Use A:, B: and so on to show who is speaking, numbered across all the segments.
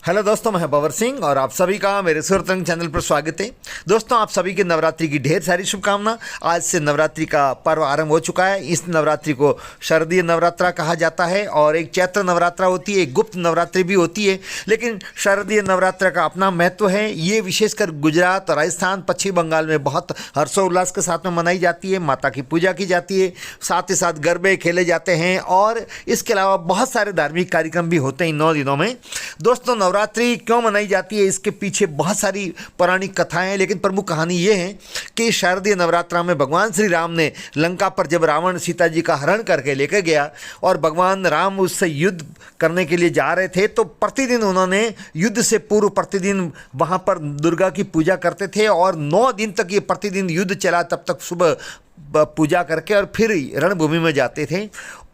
A: Hello दोस्तों, मैं power Singh और आप सभी का मेरे सुरतंग चैनल पर स्वागत है। दोस्तों, आप सभी के नवरात्रि की ढेर सारी शुभकामना। आज से नवरात्रि का पर्व आरंभ हो चुका है। इस नवरात्रि को शारदीय नवरात्रा कहा जाता है और एक चैत्र नवरात्रा होती है, एक गुप्त नवरात्रि भी होती है। लेकिन शारदीय नवरात्रा का अपना महत्व है। ये विशेषकर गुजरात, राजस्थान, पश्चिम बंगाल में बहुत हर्षोल्लास के साथ में मनाई जाती है। माता की पूजा की जाती है, साथ ही साथ गरबे खेले जाते हैं और इसके अलावा बहुत सारे धार्मिक कार्यक्रम भी होते हैं इन 9 दिनों में। दोस्तों, नवरात्रि क्यों मनाई जाती है, इसके पीछे बहुत सारी पौराणिक कथाएं हैं, लेकिन प्रमुख कहानी ये है कि शारदीय नवरात्रा में भगवान श्री राम ने लंका पर जब रावण सीता जी का हरण करके लेकर गया और भगवान राम उससे युद्ध करने के लिए जा रहे थे, तो प्रतिदिन उन्होंने युद्ध से पूर्व प्रतिदिन वहाँ पर दुर्गा की पूजा करते थे और 9 दिन तक ये प्रतिदिन युद्ध चला। तब तक सुबह पूजा करके और फिर रणभूमि में जाते थे।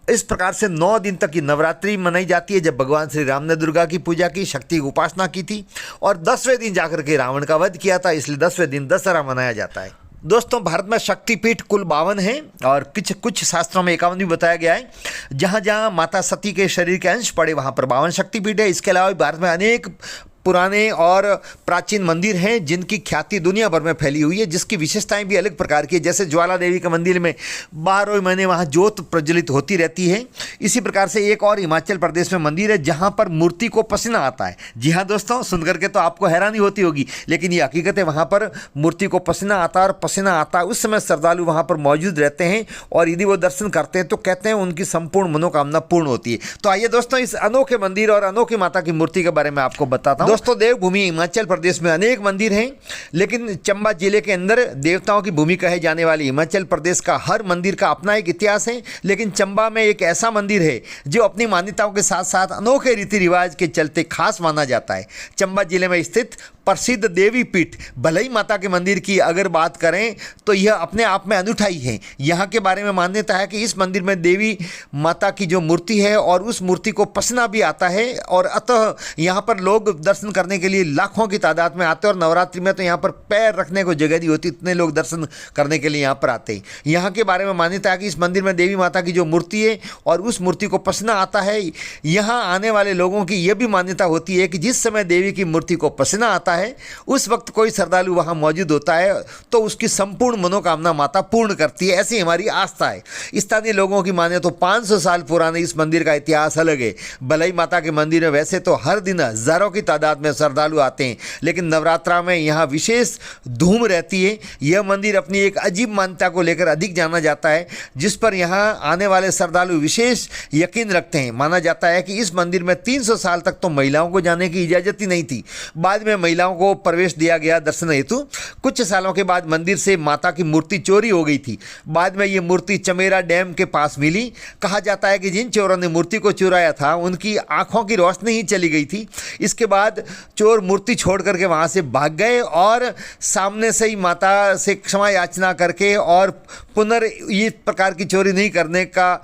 A: इस प्रकार से 9 दिन तक की नवरात्रि मनाई जाती है। जब भगवान श्री राम ने दुर्गा की पूजा की, शक्ति की उपासना की थी और 10वें दिन जाकर के रावण का वध किया था, इसलिए 10वें दिन दशहरा मनाया जाता है। दोस्तों, भारत में शक्तिपीठ कुल 52 हैं और कुछ शास्त्रों में 51 भी बताया गया है। जहाँ जहाँ माता सती के शरीर के अंश पड़े वहाँ पर 52 शक्तिपीठ है। इसके अलावा भारत में अनेक पुराने और प्राचीन मंदिर हैं जिनकी ख्याति दुनिया भर में फैली हुई है, जिसकी विशेषताएं भी अलग प्रकार की है। जैसे ज्वाला देवी के मंदिर में 12 महीने वहाँ ज्योत प्रज्वलित होती रहती है। इसी प्रकार से एक और हिमाचल प्रदेश में मंदिर है जहाँ पर मूर्ति को पसीना आता है। जी हाँ दोस्तों, सुन करके तो आपको हैरानी होती होगी, लेकिन ये हकीकत है। वहाँ पर मूर्ति को पसीना आता है और पसीना आता है उस समय श्रद्धालु वहाँ पर मौजूद रहते हैं और यदि वो दर्शन करते हैं तो कहते हैं उनकी संपूर्ण मनोकामना पूर्ण होती है। तो आइए दोस्तों, इस अनोखे मंदिर और अनोखी माता की मूर्ति के बारे में आपको बताता हूँ। दोस्तों, देवभूमि हिमाचल प्रदेश में अनेक मंदिर हैं, लेकिन चंबा जिले के अंदर देवताओं की भूमि कहे जाने वाली हिमाचल प्रदेश का हर मंदिर का अपना एक इतिहास है। लेकिन चंबा में एक ऐसा मंदिर है जो अपनी मान्यताओं के साथ साथ अनोखे रीति रिवाज के चलते खास माना जाता है। चंबा जिले में स्थित प्रसिद्ध देवी पीठ भलई माता के मंदिर की अगर बात करें तो यह अपने आप में अनूठा ही है। यहाँ के बारे में मान्यता है कि इस मंदिर में देवी माता की जो मूर्ति है और उस मूर्ति को पसीना भी आता है और अतः यहाँ पर लोग दर्शन करने के लिए लाखों की तादाद में आते हैं और नवरात्रि में तो यहाँ पर पैर रखने को जगह नहीं होती, इतने लोग दर्शन करने के लिए यहाँ पर आते हैं। यहाँ के बारे में मान्यता है कि इस मंदिर में देवी माता की जो मूर्ति है और उस मूर्ति को पसीना आता है। यहाँ आने वाले लोगों की यह भी मान्यता होती है कि जिस समय देवी की मूर्ति को पसीना आता है उस वक्त कोई श्रद्धालु वहाँ मौजूद होता है तो उसकी संपूर्ण मनोकामना माता पूर्ण करती है। ऐसी हमारी आस्था है। स्थानीय लोगों की माने तो 500 साल पुराने इस मंदिर का इतिहास अलग है। भलई माता के मंदिर में वैसे तो हर दिन हजारों की तादाद में श्रद्धालु आते हैं, लेकिन नवरात्रा में यहाँ विशेष धूम रहती है। यह मंदिर अपनी एक अजीब मान्यता को लेकर अधिक जाना जाता है, जिस पर यहाँ आने वाले श्रद्धालु विशेष यकीन रखते हैं। माना जाता है कि इस मंदिर में 300 साल तक तो महिलाओं को जाने की इजाज़त ही नहीं थी। बाद में महिलाओं को प्रवेश दिया गया दर्शन हेतु। कुछ सालों के बाद मंदिर से माता की मूर्ति चोरी हो गई थी। बाद में ये मूर्ति चमेरा डैम के पास मिली। कहा जाता है कि जिन चोरों ने मूर्ति को चुराया था उनकी आंखों की रोशनी ही चली गई थी। इसके बाद चोर मूर्ति छोड़ करके वहाँ से भाग गए और सामने से ही माता से क्षमा याचना करके और इस प्रकार की चोरी नहीं करने का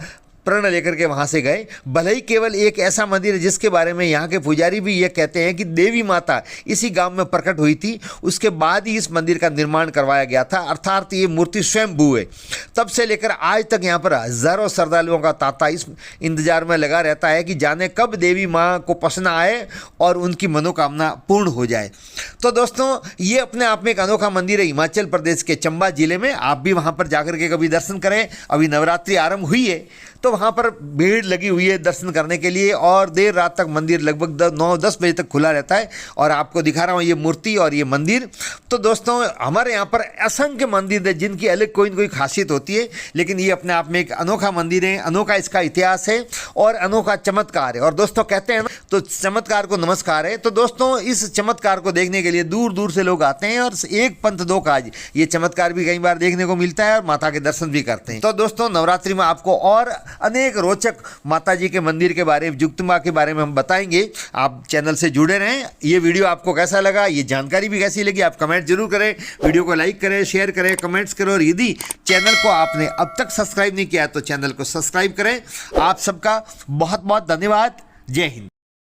A: प्रण लेकर के वहाँ से गए। भले ही केवल एक ऐसा मंदिर है जिसके बारे में यहाँ के पुजारी भी ये कहते हैं कि देवी माता इसी गांव में प्रकट हुई थी, उसके बाद ही इस मंदिर का निर्माण करवाया गया था। अर्थात ये मूर्ति स्वयंभू है। तब से लेकर आज तक यहाँ पर हजारों श्रद्धालुओं का तांता इस इंतजार में लगा रहता है कि जाने कब देवी माँ को पसीना आए और उनकी मनोकामना पूर्ण हो जाए। तो दोस्तों, ये अपने आप में एक अनोखा मंदिर है हिमाचल प्रदेश के चंबा जिले में। आप भी वहाँ पर जाकर के कभी दर्शन करें। अभी नवरात्रि आरंभ हुई है तो वहाँ पर भीड़ लगी हुई है दर्शन करने के लिए और देर रात तक मंदिर लगभग 9-10 बजे तक खुला रहता है। और आपको दिखा रहा हूँ ये मूर्ति और ये मंदिर। तो दोस्तों, हमारे यहाँ पर असंख्य मंदिर है जिनकी अलग कोई न कोई खासियत होती है, लेकिन ये अपने आप में एक अनोखा मंदिर है। अनोखा इसका इतिहास है और अनोखा चमत्कार है। और दोस्तों, कहते हैं ना तो चमत्कार को नमस्कार है। तो दोस्तों, इस चमत्कार को देखने के लिए दूर दूर से लोग आते हैं और एक पंथ दो काज, ये चमत्कार भी कई बार देखने को मिलता है और माता के दर्शन भी करते हैं। तो दोस्तों, नवरात्रि में आपको और अनेक रोचक माता जी के मंदिर के बारे में, जुगतमा के बारे में हम बताएंगे। आप चैनल से जुड़े रहें। ये वीडियो आपको कैसा लगा, ये जानकारी भी कैसी लगी, आप कमेंट जरूर करें। वीडियो को लाइक करें, शेयर करें, कमेंट्स करें और यदि चैनल को आपने अब तक सब्सक्राइब नहीं किया तो चैनल को सब्सक्राइब करें। आप सबका बहुत बहुत धन्यवाद। जय हिंद।